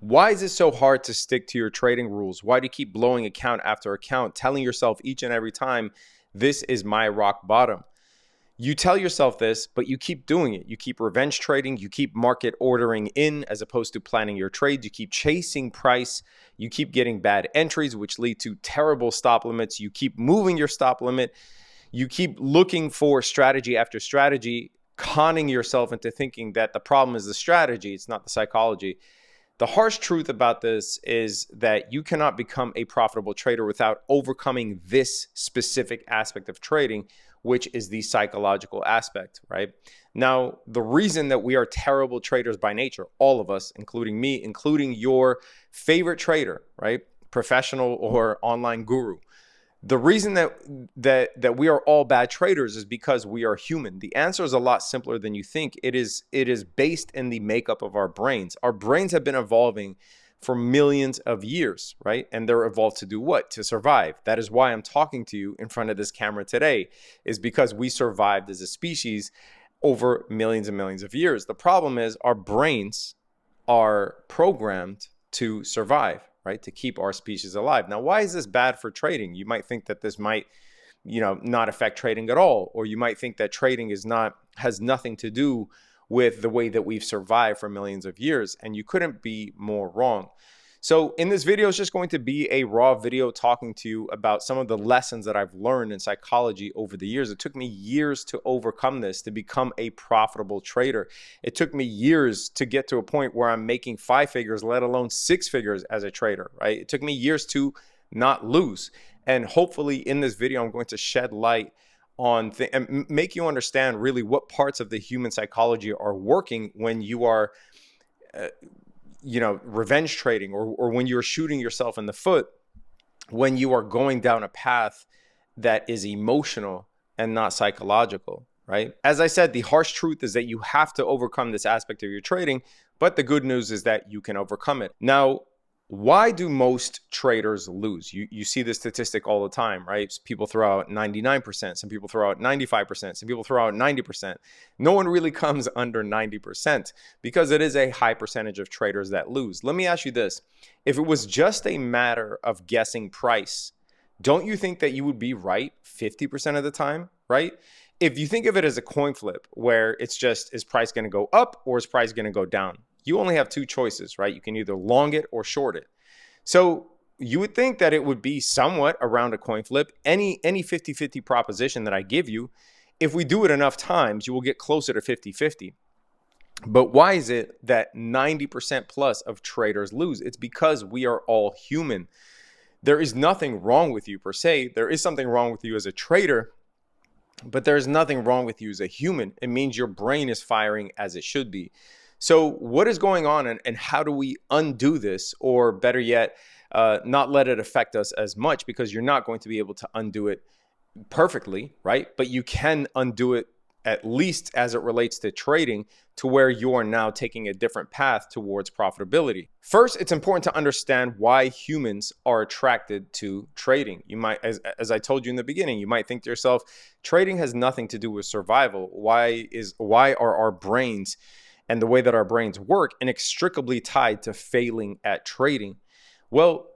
Why is it so hard to stick to your trading rules? Why do you keep blowing account after account, telling yourself each and every time, this is my rock bottom? You tell yourself this, but you keep doing it. You keep revenge trading. You keep market ordering in as opposed to planning your trades. You keep chasing price. You keep getting bad entries, which lead to terrible stop limits. You keep moving your stop limit. You keep looking for strategy after strategy, conning yourself into thinking that the problem is the strategy. It's not the psychology. The harsh truth about this is that you cannot become a profitable trader without overcoming this specific aspect of trading, which is the psychological aspect, right? Now, the reason that we are terrible traders by nature, all of us, including me, including your favorite trader, right? Professional or online guru. The reason that we are all bad traders is because we are human. The answer is a lot simpler than you think. It is based in the makeup of our brains. Our brains have been evolving for millions of years, right? And they're evolved to do what? To survive. That is why I'm talking to you in front of this camera today, is because we survived as a species over millions and millions of years. The problem is our brains are programmed to survive, right? To keep our species alive. Now, why is this bad for trading? You might think that this might, not affect trading at all, or you might think that trading has nothing to do with the way that we've survived for millions of years, and you couldn't be more wrong. So in this video, it's just going to be a raw video talking to you about some of the lessons that I've learned in psychology over the years. It took me years to overcome this, to become a profitable trader. It took me years to get to a point where I'm making 5 figures, let alone 6 figures as a trader, right? It took me years to not lose. And hopefully in this video, I'm going to shed light on and make you understand really what parts of the human psychology are working when you are revenge trading, or when you're shooting yourself in the foot, when you are going down a path that is emotional and not psychological, right? As I said, the harsh truth is that you have to overcome this aspect of your trading, but the good news is that you can overcome it. Now, why do most traders lose? You see this statistic all the time, right? People throw out 99%, some people throw out 95%, some people throw out 90%. No one really comes under 90% because it is a high percentage of traders that lose. Let me ask you this. If it was just a matter of guessing price, don't you think that you would be right 50% of the time, right? If you think of it as a coin flip where it's just, is price going to go up or is price going to go down? You only have 2 choices, right? You can either long it or short it. So you would think that it would be somewhat around a coin flip. Any 50-50 proposition that I give you, if we do it enough times, you will get closer to 50-50. But why is it that 90% plus of traders lose? It's because we are all human. There is nothing wrong with you per se. There is something wrong with you as a trader, but there's nothing wrong with you as a human. It means your brain is firing as it should be. So what is going on, and how do we undo this, or better yet, not let it affect us as much, because you're not going to be able to undo it perfectly, right? But you can undo it, at least as it relates to trading, to where you are now taking a different path towards profitability. First, it's important to understand why humans are attracted to trading. You might, as I told you in the beginning, you might think to yourself, trading has nothing to do with survival. Why are our brains and the way that our brains work inextricably tied to failing at trading? Well,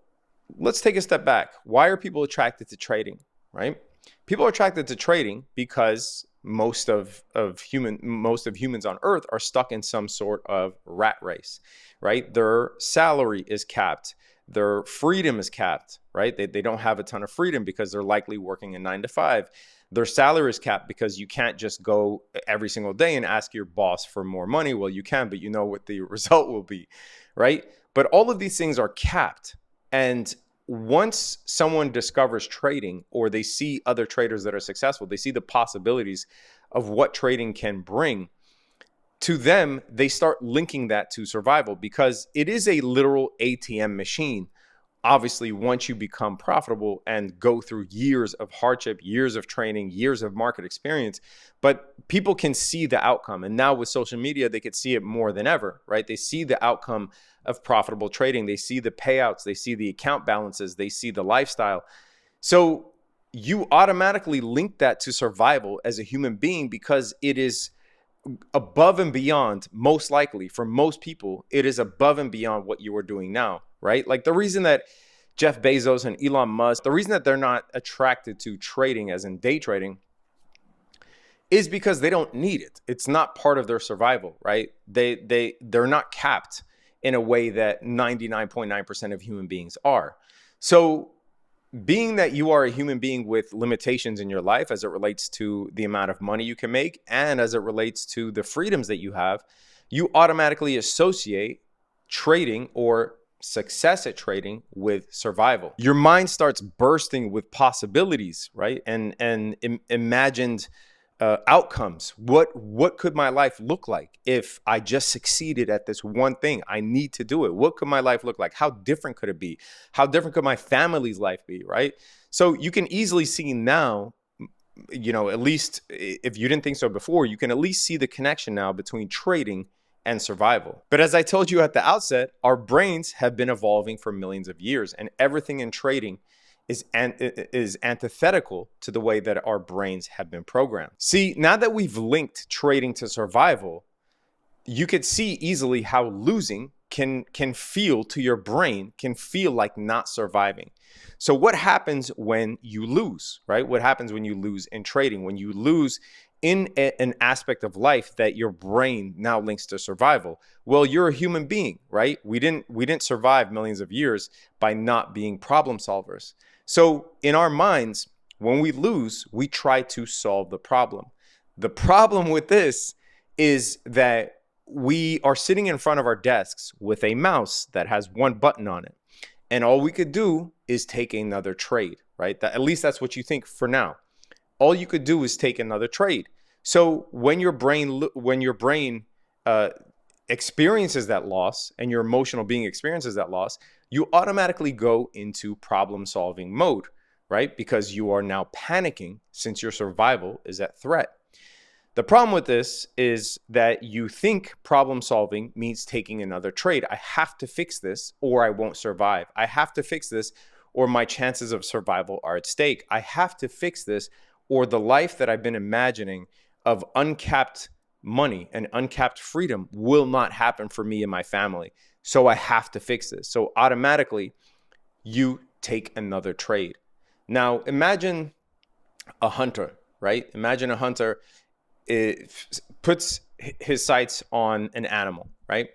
let's take a step back. Why are people attracted to trading, right? People are attracted to trading because most of humans on earth are stuck in some sort of rat race, right? Their salary is capped. Their freedom is capped, right? They don't have a ton of freedom because they're likely working a 9-to-5. Their salary is capped because you can't just go every single day and ask your boss for more money. Well, you can, but you know what the result will be, right? But all of these things are capped. And once someone discovers trading, or they see other traders that are successful, they see the possibilities of what trading can bring to them, they start linking that to survival, because it is a literal ATM machine. Obviously, once you become profitable and go through years of hardship, years of training, years of market experience, but people can see the outcome. And now with social media, they could see it more than ever, right? They see the outcome of profitable trading. They see the payouts. They see the account balances. They see the lifestyle. So you automatically link that to survival as a human being, because it is above and beyond, most likely for most people, it is above and beyond what you are doing now, right? Like the reason that Jeff Bezos and Elon Musk, the reason that they're not attracted to trading, as in day trading, is because they don't need it. It's not part of their survival, right? They're not capped in a way that 99.9% of human beings are. So being that you are a human being with limitations in your life as it relates to the amount of money you can make and as it relates to the freedoms that you have, you automatically associate trading or success at trading with survival. Your mind starts bursting with possibilities, right? And imagined outcomes. What could my life look like if I just succeeded at this one thing? I need to do it. What could my life look like? How different could it be? How different could my family's life be, right? So you can easily see now, at least if you didn't think so before, you can at least see the connection now between trading and survival. But as I told you at the outset, our brains have been evolving for millions of years, and everything in trading is antithetical to the way that our brains have been programmed. See, now that we've linked trading to survival, you could see easily how losing can feel to your brain, can feel like not surviving. So what happens when you lose, right? What happens when you lose in trading? When you lose in an aspect of life that your brain now links to survival? Well, you're a human being, right? We didn't survive millions of years by not being problem solvers. So in our minds, when we lose, we try to solve the problem. The problem with this is that we are sitting in front of our desks with a mouse that has one button on it. And all we could do is take another trade, right? At least that's what you think for now. All you could do is take another trade. So when your brain experiences that loss and your emotional being experiences that loss, you automatically go into problem solving mode, right? Because you are now panicking since your survival is at threat. The problem with this is that you think problem solving means taking another trade. I have to fix this or I won't survive. I have to fix this or my chances of survival are at stake. I have to fix this or the life that I've been imagining of uncapped money and uncapped freedom will not happen for me and my family. So I have to fix this. So automatically you take another trade. Now imagine a hunter, right? Imagine a hunter puts his sights on an animal, right?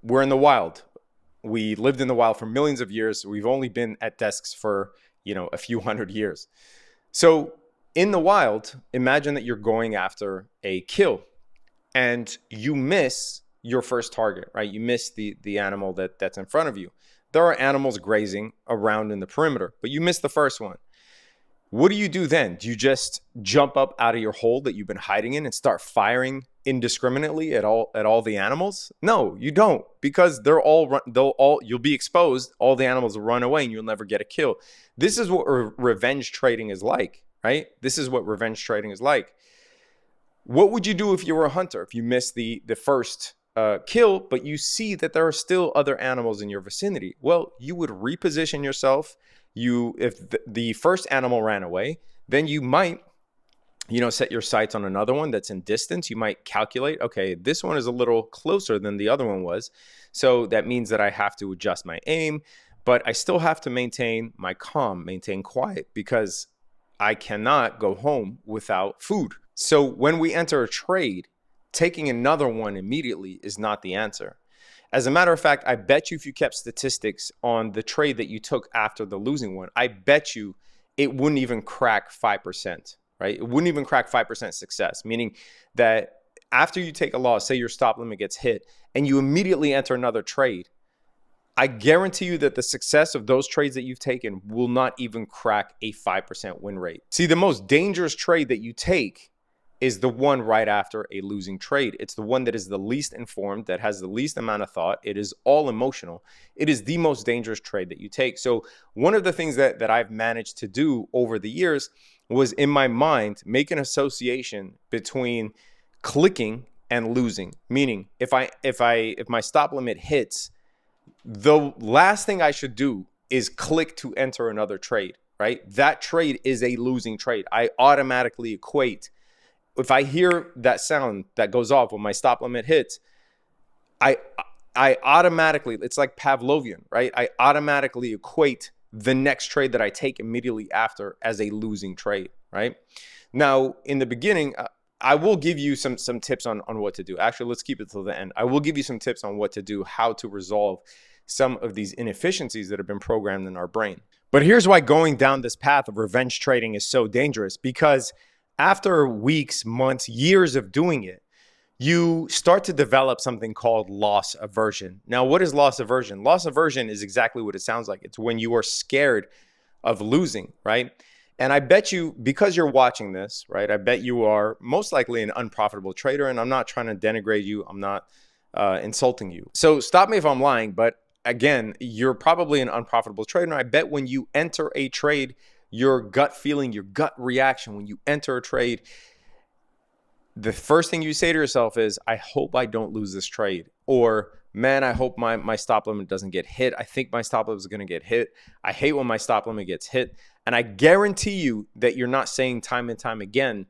We're in the wild. We lived in the wild for millions of years. We've only been at desks for, a few hundred years. So in the wild, imagine that you're going after a kill and you miss your first target, right? You miss the animal that's in front of you. There are animals grazing around in the perimeter, but you miss the first one. What do you do then? Do you just jump up out of your hole that you've been hiding in and start firing indiscriminately at all the animals? No, you don't, because you'll be exposed. All the animals will run away and you'll never get a kill. This is what revenge trading is like, right? This is what revenge trading is like. What would you do if you were a hunter? If you missed the first kill, but you see that there are still other animals in your vicinity? Well, you would reposition yourself. If the first animal ran away, then you might, set your sights on another one that's in distance. You might calculate, okay, this one is a little closer than the other one was. So that means that I have to adjust my aim, but I still have to maintain my calm, maintain quiet, because I cannot go home without food. So when we enter a trade, taking another one immediately is not the answer. As a matter of fact, I bet you if you kept statistics on the trade that you took after the losing one, I bet you it wouldn't even crack 5%, right? It wouldn't even crack 5% success, meaning that after you take a loss, say your stop limit gets hit, and you immediately enter another trade, I guarantee you that the success of those trades that you've taken will not even crack a 5% win rate. See, the most dangerous trade that you take is the one right after a losing trade. It's the one that is the least informed, that has the least amount of thought. It is all emotional. It is the most dangerous trade that you take. So one of the things that I've managed to do over the years was, in my mind, make an association between clicking and losing. Meaning, if my stop limit hits, the last thing I should do is click to enter another trade, right? That trade is a losing trade. I automatically equate if I hear that sound that goes off when my stop limit hits, I I automatically, it's like Pavlovian, right? I automatically equate the next trade that I take immediately after as a losing trade, right? Now, in the beginning, I will give you some tips on what to do. Actually, let's keep it till the end. I will give you some tips on what to do, how to resolve some of these inefficiencies that have been programmed in our brain. But here's why going down this path of revenge trading is so dangerous, because after weeks, months, years of doing it, you start to develop something called loss aversion. Now, what is loss aversion? Loss aversion is exactly what it sounds like. It's when you are scared of losing, right? And I bet you, because you're watching this, right, I bet you are most likely an unprofitable trader. And I'm not trying to denigrate you. I'm not insulting you. So stop me if I'm lying. But again, you're probably an unprofitable trader. And I bet when you enter a trade, your gut feeling, your gut reaction, when you enter a trade, the first thing you say to yourself is, I hope I don't lose this trade. Or, man, I hope my stop limit doesn't get hit. I think my stop limit is going to get hit. I hate when my stop limit gets hit. And I guarantee you that you're not saying time and time again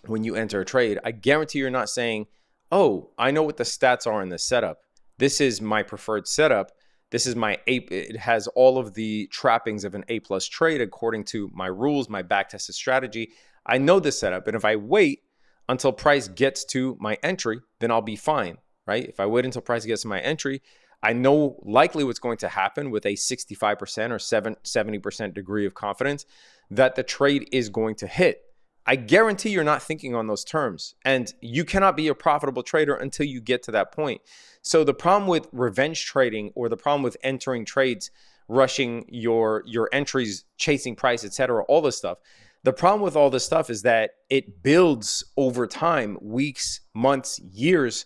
when you enter a trade, I guarantee you're not saying, oh, I know what the stats are in this setup. This is my preferred setup. This is my A. It has all of the trappings of an A+ trade according to my rules, my back-tested strategy. I know this setup. And if I wait until price gets to my entry, then I'll be fine, right? If I wait until price gets to my entry, I know likely what's going to happen with a 65% or 70% degree of confidence that the trade is going to hit. I guarantee you're not thinking on those terms, and you cannot be a profitable trader until you get to that point. So the problem with revenge trading, or the problem with entering trades, rushing your entries, chasing price, etc., all this stuff, the problem with all this stuff is that it builds over time, weeks, months, years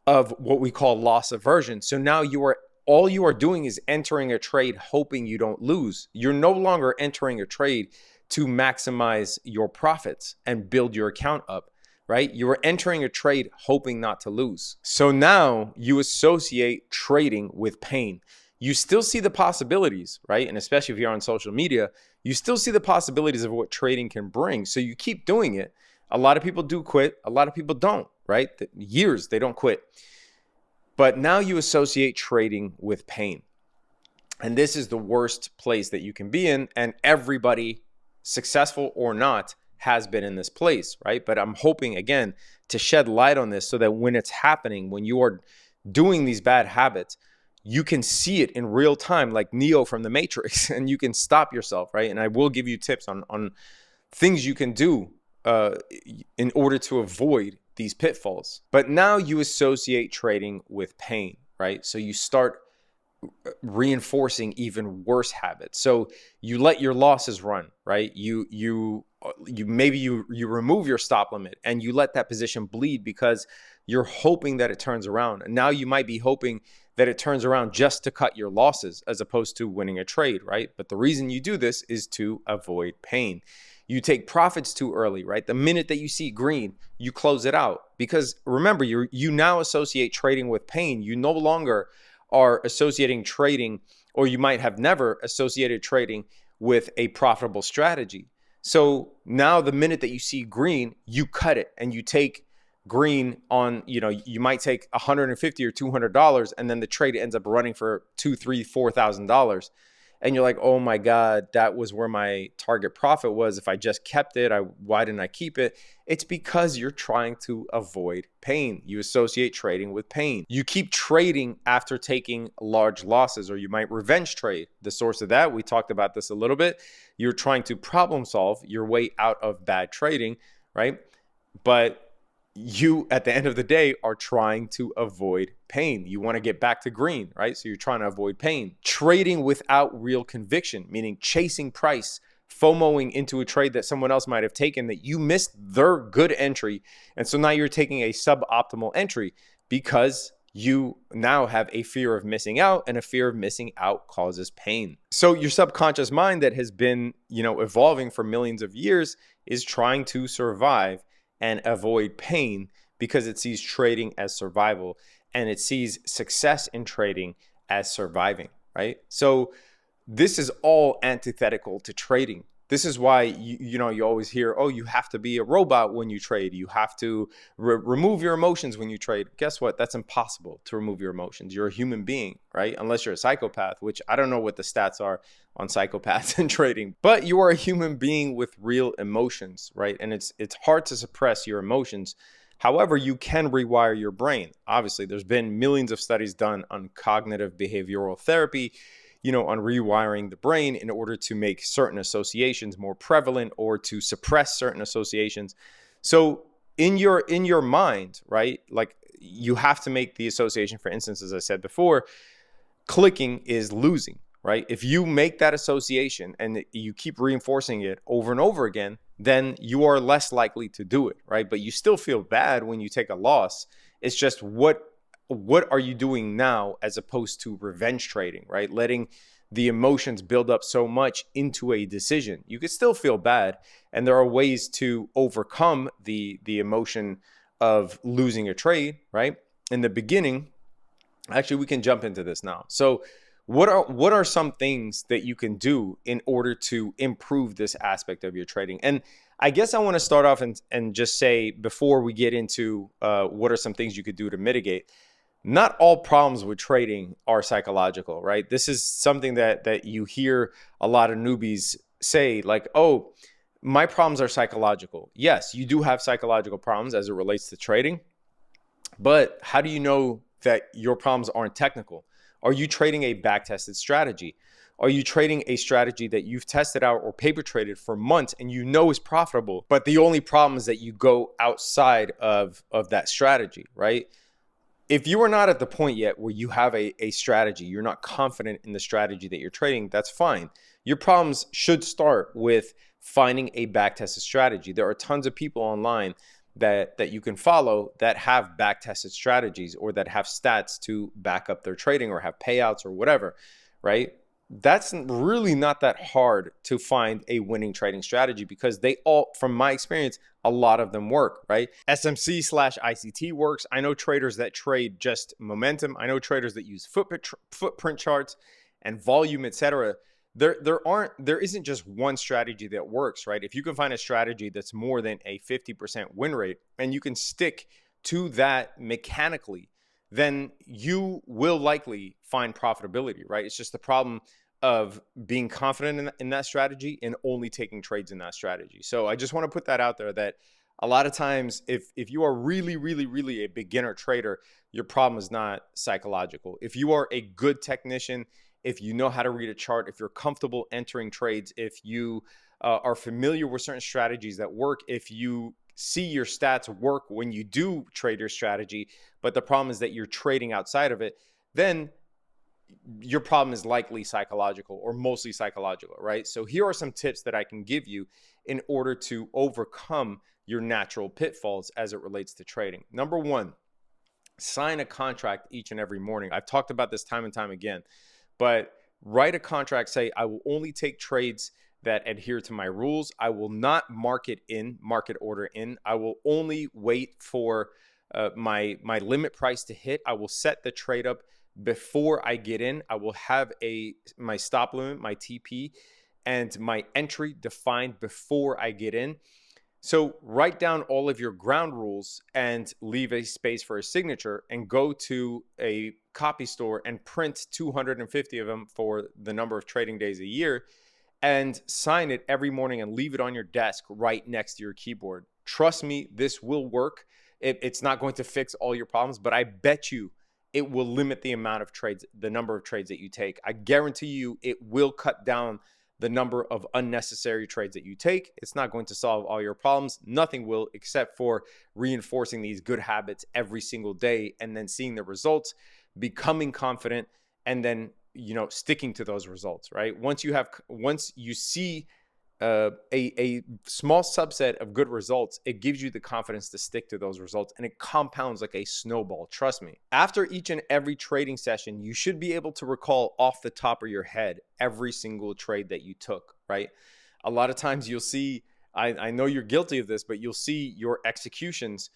of what we call loss aversion. So now all you are doing is entering a trade hoping you don't lose. You're no longer entering a trade to maximize your profits and build your account up, right? You are entering a trade hoping not to lose. So now you associate trading with pain. You still see the possibilities, right? And especially if you're on social media, you still see the possibilities of what trading can bring. So you keep doing it. A lot of people do quit. A lot of people don't, right? Years, they don't quit. But now you associate trading with pain. And this is the worst place that you can be in. And everybody, successful or not, has been in this place, right? But I'm hoping, again, to shed light on this so that when it's happening, when you are doing these bad habits, you can see it in real time, like Neo from the Matrix, and you can stop yourself, right? And I will give you tips on things you can do in order to avoid these pitfalls. But now you associate trading with pain, right? So you start reinforcing even worse habits. So you let your losses run, right? You remove your stop limit and you let that position bleed because you're hoping that it turns around. And now you might be hoping that it turns around just to cut your losses as opposed to winning a trade, right? But the reason you do this is to avoid pain. You take profits too early, right? The minute that you see green, you close it out. Because remember, you now associate trading with pain. You no longer are associating trading, or you might have never associated trading with a profitable strategy. So now the minute that you see green, you cut it and you take green on, you might take $150 or $200, and then the trade ends up running for $2,000, $3,000, $4,000. And you're like, oh my God, that was where my target profit was. If I just kept it, why didn't I keep it? It's because you're trying to avoid pain. You associate trading with pain. You keep trading after taking large losses, or you might revenge trade. The source of that, we talked about this a little bit. You're trying to problem solve your way out of bad trading, right? But you, at the end of the day, are trying to avoid pain. You want to get back to green, right? So you're trying to avoid pain. Trading without real conviction, meaning chasing price, FOMOing into a trade that someone else might have taken that you missed their good entry. And so now you're taking a suboptimal entry because you now have a fear of missing out, and a fear of missing out causes pain. So your subconscious mind that has been, evolving for millions of years is trying to survive and avoid pain because it sees trading as survival, and it sees success in trading as surviving, right? So this is all antithetical to trading. This is why you always hear, oh, you have to be a robot when you trade. You have to remove your emotions when you trade. Guess what? That's impossible to remove your emotions. You're a human being, right? Unless you're a psychopath, which I don't know what the stats are on psychopaths in trading, but you are a human being with real emotions, right? And it's hard to suppress your emotions. However, you can rewire your brain. Obviously, there's been millions of studies done on cognitive behavioral therapy, on rewiring the brain in order to make certain associations more prevalent or to suppress certain associations. So in your mind, right? Like, you have to make the association. For instance, as I said before, clicking is losing, right? If you make that association and you keep reinforcing it over and over again, then you are less likely to do it, right? But you still feel bad when you take a loss. It's just what are you doing now as opposed to revenge trading, right? Letting the emotions build up so much into a decision. You could still feel bad, and there are ways to overcome the emotion of losing a trade, right? In the beginning, actually, we can jump into this now. So what are some things that you can do in order to improve this aspect of your trading? And I guess I want to start off and just say, before we get into what are some things you could do to mitigate, not all problems with trading are psychological, right? This is something that you hear a lot of newbies say, like, oh, my problems are psychological. Yes, you do have psychological problems as it relates to trading, but how do you know that your problems aren't technical? Are you trading a back-tested strategy? Are you trading a strategy that you've tested out or paper traded for months and you know is profitable, but the only problem is that you go outside of that strategy, right? If you are not at the point yet where you have a strategy, you're not confident in the strategy that you're trading, that's fine. Your problems should start with finding a back-tested strategy. There are tons of people online that you can follow that have back-tested strategies or that have stats to back up their trading or have payouts or whatever, right? That's really not that hard to find a winning trading strategy, because they all, from my experience, a lot of them work, right? SMC/ICT works. I know traders that trade just momentum. I know traders that use footprint charts and volume, etc. There isn't just one strategy that works, right? If you can find a strategy that's more than a 50% win rate and you can stick to that mechanically, then you will likely find profitability, right? It's just the problem of being confident in that strategy and only taking trades in that strategy. So I just want to put that out there, that a lot of times, if you are really, really, really a beginner trader, your problem is not psychological. If you are a good technician, if you know how to read a chart, if you're comfortable entering trades, if you are familiar with certain strategies that work, if you see your stats work when you do trade your strategy, but the problem is that you're trading outside of it, then your problem is likely psychological or mostly psychological, right? So here are some tips that I can give you in order to overcome your natural pitfalls as it relates to trading. Number one, sign a contract each and every morning. I've talked about this time and time again, but write a contract. Say, I will only take trades that adhere to my rules. I will not market order in. I will only wait for my limit price to hit. I will set the trade up before I get in. I will have my stop limit, my TP, and my entry defined before I get in. So write down all of your ground rules and leave a space for a signature, and go to a copy store and print 250 of them for the number of trading days a year, and sign it every morning and leave it on your desk right next to your keyboard. Trust me, this will work. It's not going to fix all your problems, but I bet you it will limit the amount of trades, the number of trades that you take. I guarantee you it will cut down the number of unnecessary trades that you take. It's not going to solve all your problems. Nothing will, except for reinforcing these good habits every single day and then seeing the results, becoming confident, and then sticking to those results, right? Once you see a small subset of good results, it gives you the confidence to stick to those results, and it compounds like a snowball. Trust me. After each and every trading session, you should be able to recall off the top of your head every single trade that you took, right? A lot of times you'll see, I know you're guilty of this, but you'll see your executions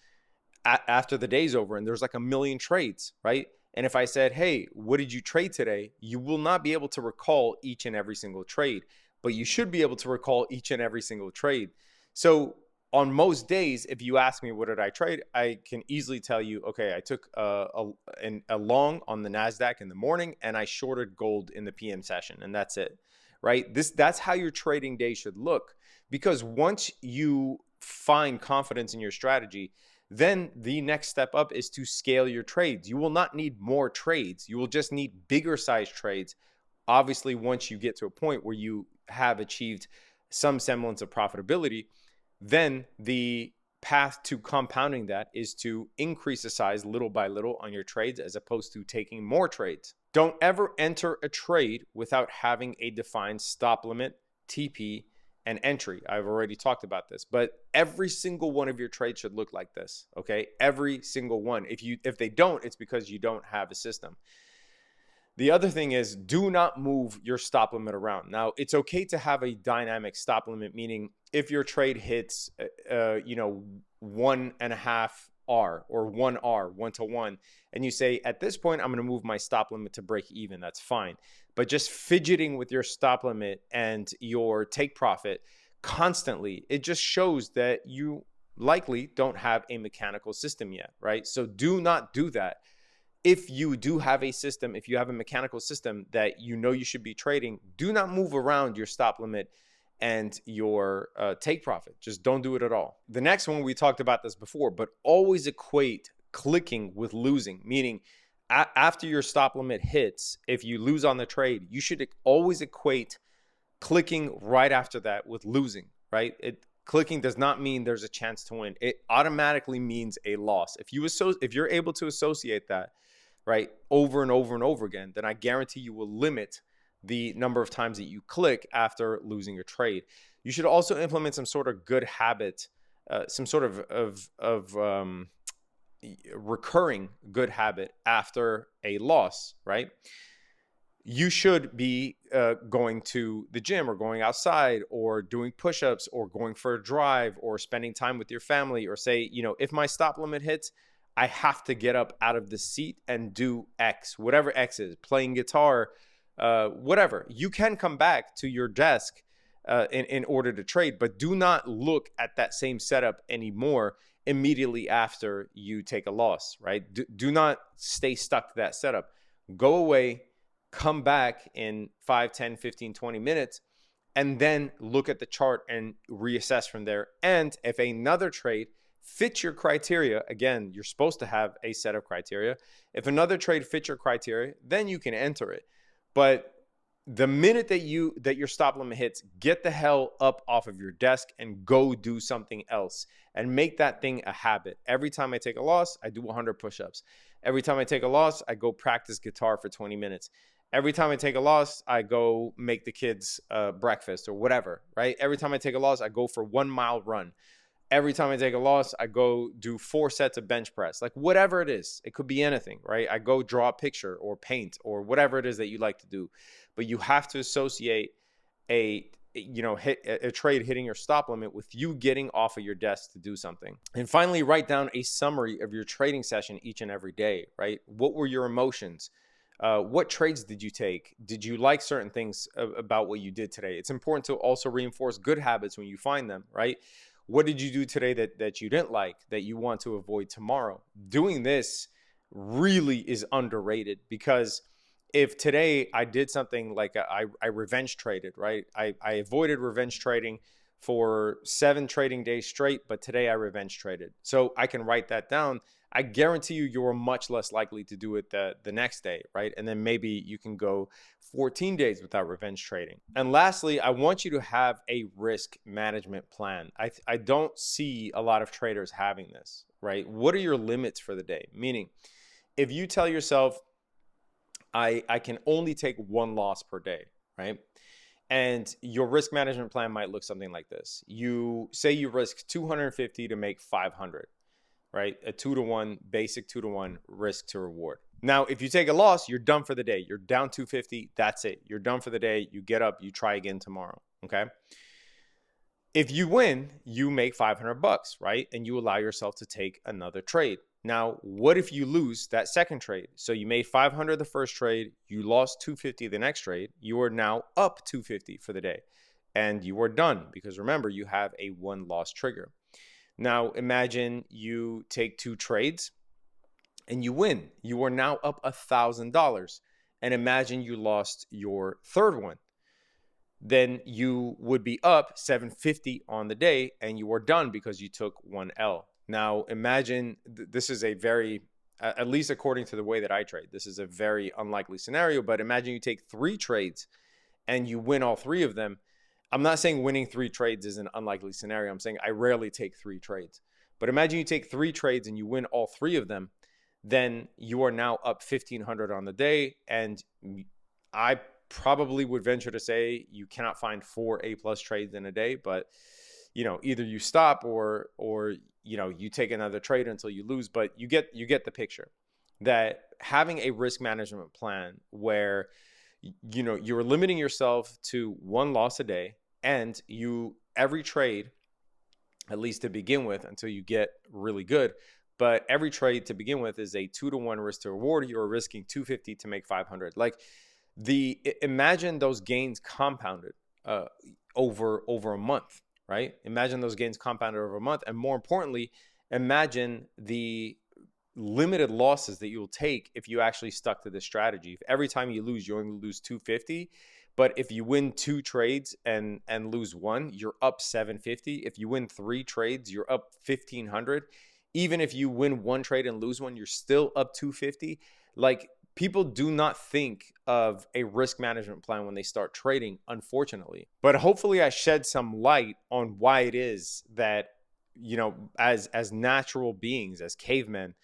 after the day's over and there's like a million trades, right? And if I said, hey, what did you trade today? You will not be able to recall each and every single trade. but you should be able to recall each and every single trade. So on most days, if you ask me what did I trade, I can easily tell you, okay, I took a long on the NASDAQ in the morning and I shorted gold in the PM session, and that's it, right? That's how your trading day should look, because once you find confidence in your strategy, then the next step up is to scale your trades. You will not need more trades. You will just need bigger size trades. Obviously, once you get to a point where you have achieved some semblance of profitability, then the path to compounding that is to increase the size little by little on your trades, as opposed to taking more trades. Don't ever enter a trade without having a defined stop limit, TP, and entry. I've already talked about this, but every single one of your trades should look like this, okay? Every single one. If they don't, it's because you don't have a system. The other thing is, do not move your stop limit around. Now, it's okay to have a dynamic stop limit, meaning if your trade hits, 1.5 R or 1 R, 1-to-1, and you say, at this point, I'm going to move my stop limit to break even, that's fine. But just fidgeting with your stop limit and your take profit constantly, it just shows that you likely don't have a mechanical system yet, right? So do not do that. If you do have a system, if you have a mechanical system that you know you should be trading, do not move around your stop limit and your take profit. Just don't do it at all. The next one, we talked about this before, but always equate clicking with losing, meaning after your stop limit hits, if you lose on the trade, you should always equate clicking right after that with losing, right? Clicking does not mean there's a chance to win. It automatically means a loss. If you're able to associate that, right, over and over and over again, then I guarantee you will limit the number of times that you click after losing your trade. You should also implement some sort of good habit, some sort of recurring good habit after a loss, right? You should be going to the gym or going outside or doing push-ups or going for a drive or spending time with your family, or say, if my stop limit hits, I have to get up out of the seat and do X, whatever X is, playing guitar, whatever. You can come back to your desk in order to trade, but do not look at that same setup anymore immediately after you take a loss, right? Do not stay stuck to that setup. Go away, come back in 5, 10, 15, 20 minutes, and then look at the chart and reassess from there. And if another trade fits your criteria, again, you're supposed to have a set of criteria. If another trade fits your criteria, then you can enter it. But the minute that your stop limit hits, get the hell up off of your desk and go do something else, and make that thing a habit. Every time I take a loss, I do 100 push-ups. Every time I take a loss, I go practice guitar for 20 minutes. Every time I take a loss, I go make the kids breakfast or whatever, right? Every time I take a loss, I go for 1 mile run. Every time I take a loss, I go do 4 sets of bench press, like whatever it is. It could be anything, right? I go draw a picture or paint or whatever it is that you like to do. But you have to associate a trade hitting your stop limit with you getting off of your desk to do something. And finally, write down a summary of your trading session each and every day, right? What were your emotions? What trades did you take? Did you like certain things about what you did today? It's important to also reinforce good habits when you find them, right? What did you do today that you didn't like, that you want to avoid tomorrow? Doing this really is underrated, because if today I did something like I revenge traded, right? I avoided revenge trading for 7 trading days straight, but today I revenge traded. So I can write that down. I guarantee you're much less likely to do it the next day, right? And then maybe you can go 14 days without revenge trading. And lastly, I want you to have a risk management plan. I don't see a lot of traders having this, right? What are your limits for the day? Meaning, if you tell yourself, I can only take 1 loss per day, right? And your risk management plan might look something like this. You say you risk 250 to make 500, right? A 2-to-1, basic 2-to-1 risk to reward. Now, if you take a loss, you're done for the day. You're down 250. That's it. You're done for the day. You get up, you try again tomorrow. Okay. If you win, you make $500, right? And you allow yourself to take another trade. Now, what if you lose that second trade? So you made 500 the first trade, you lost 250 the next trade, you are now up 250 for the day. and you are done, because remember, you have a 1-loss trigger. Now imagine you take 2 trades and you win. You are now up $1,000. And imagine you lost your third one. Then you would be up $750 on the day and you are done because you took 1 L. Now imagine this is a very, at least according to the way that I trade, this is a very unlikely scenario, but imagine you take 3 trades and you win all 3 of them. I'm not saying winning 3 trades is an unlikely scenario. I'm saying I rarely take 3 trades. But imagine you take 3 trades and you win all 3 of them. Then you are now up 1,500 on the day. And I probably would venture to say you cannot find 4 A+ trades in a day. But, either you stop or you take another trade until you lose. But you get the picture that having a risk management plan where you're limiting yourself to 1 loss a day, and every trade, at least to begin with, until you get really good, but every trade to begin with is a 2-to-1 risk to reward. You're risking 250 to make 500. Like imagine those gains compounded over a month, right? Imagine those gains compounded over a month, and more importantly, imagine the limited losses that you'll take if you actually stuck to this strategy. If every time you lose, you only lose 250, but if you win 2 trades and lose 1, you're up 750. If you win 3 trades, you're up 1,500. Even if you win 1 trade and lose 1, you're still up 250. Like, people do not think of a risk management plan when they start trading, unfortunately. But hopefully I shed some light on why it is that, as natural beings, as cavemen,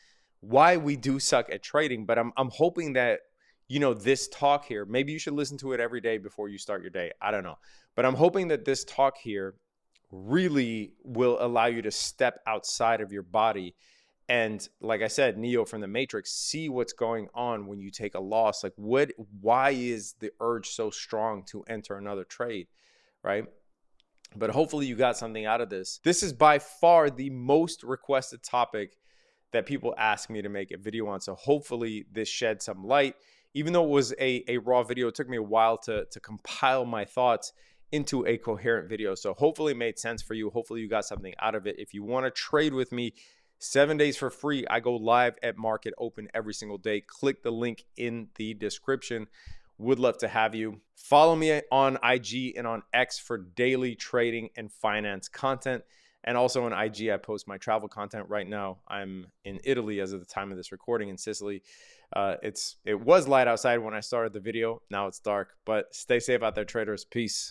why we do suck at trading. But I'm hoping that, this talk here, maybe you should listen to it every day before you start your day. I don't know. But I'm hoping that this talk here really will allow you to step outside of your body. And like I said, Neo from the Matrix, see what's going on when you take a loss. Like, why is the urge so strong to enter another trade, right? But hopefully you got something out of this. This is by far the most requested topic that people ask me to make a video on. So hopefully this shed some light. Even though it was a raw video, it took me a while to compile my thoughts into a coherent video. So hopefully it made sense for you. Hopefully you got something out of it. If you want to trade with me 7 days for free, I go live at market open every single day. Click the link in the description. Would love to have you. Follow me on IG and on X for daily trading and finance content. And also on IG, I post my travel content. Right now, I'm in Italy as of the time of this recording, in Sicily. It was light outside when I started the video. Now it's dark, but stay safe out there, traders. Peace.